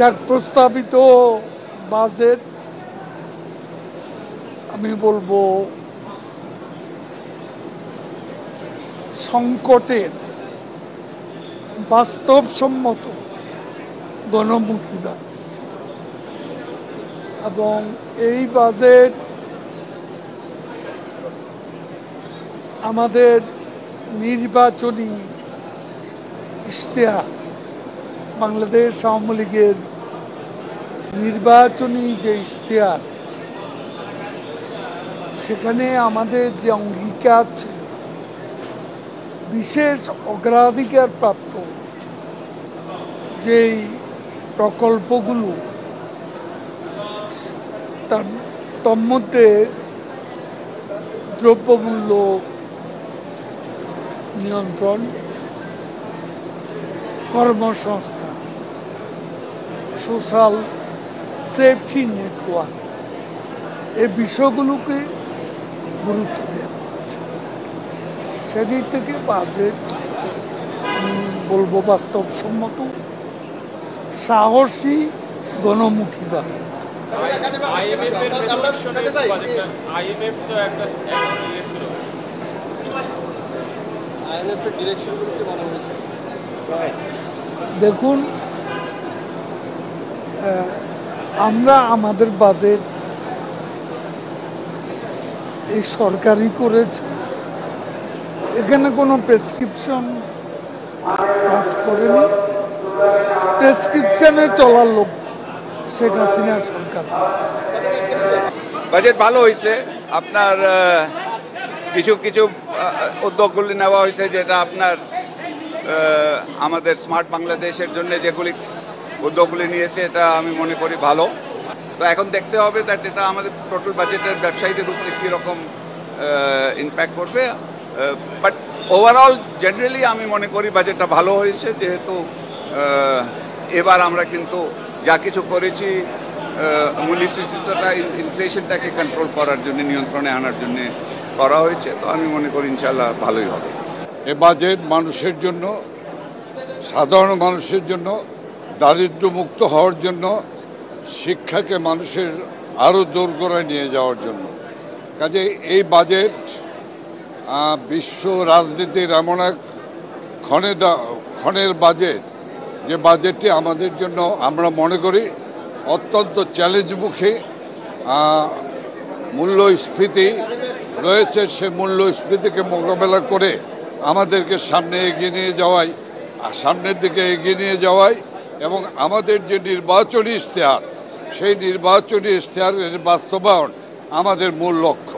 যার প্রস্তাবিত বাজেট আমি বলবো সংকটের বাস্তবসম্মত গণমুখী বাজেট এবং এই বাজেট আমাদের নির্বাচনী ইশতেহার বাংলাদেশ আওয়ামী লীগের নির্বাচনী যে ইশতেহার সেখানে আমাদের যে অঙ্গীকার ছিল বিশেষ অগ্রাধিকার প্রাপ্ত যেই প্রকল্পগুলো তার মধ্যে দ্রব্যমূল্য নিয়ন্ত্রণ, কর্মসংস্থান, সোশ্যাল সেফটি নেটওয়ার্ক এই বিষয়গুলোকে গুরুত্ব দেওয়া হচ্ছে। সেদিক থেকে বাজেট আমি বলবো বাস্তবসম্মত, সাহসী, গণমুখী বাজেট। দেখুন, আমরা আমাদের বাজেট এই সরকারই করেছে, এখানে কোনো প্রেসক্রিপশন কাজ করেনি। প্রেসক্রিপশনে চলার লোক শেখ হাসিনার সরকার। বাজেট ভালো হয়েছে, আপনার কিছু কিছু উদ্যোগগুলি নেওয়া হয়েছে যেটা আপনার আমাদের স্মার্ট বাংলাদেশের জন্য যেগুলি উদ্যোগগুলি নিয়েছে এটা আমি মনে করি ভালো। তো এখন দেখতে হবে দ্যাট এটা আমাদের টোটাল বাজেটের ব্যবসায়ীদের উপরে কীরকম ইম্প্যাক্ট করবে। বাট ওভারঅল জেনারেলি আমি মনে করি বাজেটটা ভালো হয়েছে, যেহেতু এবার আমরা কিন্তু যা কিছু করেছি মূল্যস্ফীতিটা ইনফ্লেশনটাকে কন্ট্রোল করার জন্য, নিয়ন্ত্রণে আনার জন্য করা হয়েছে। তো আমি মনে করি ইনশাল্লাহ ভালোই হবে। এ বাজেট মানুষের জন্য, সাধারণ মানুষের জন্য, দারিদ্র্যমুক্ত হওয়ার জন্য, শিক্ষাকে মানুষের আরও দোরগোড়ায় নিয়ে যাওয়ার জন্য। কাজে এই বাজেট বিশ্ব রাজনীতির এমন এক ক্ষণের বাজেট, যে বাজেটটি আমাদের জন্য আমরা মনে করি অত্যন্ত চ্যালেঞ্জমুখী। মূল্যস্ফীতি রয়েছে, সে মূল্যস্ফীতিকে মোকাবেলা করে আমাদেরকে সামনের দিকে এগিয়ে নিয়ে যাওয়াই এবং আমাদের যে নির্বাচনী ইশতেহার, সেই নির্বাচনী ইশতেহারের বাস্তবায়ন আমাদের মূল লক্ষ্য।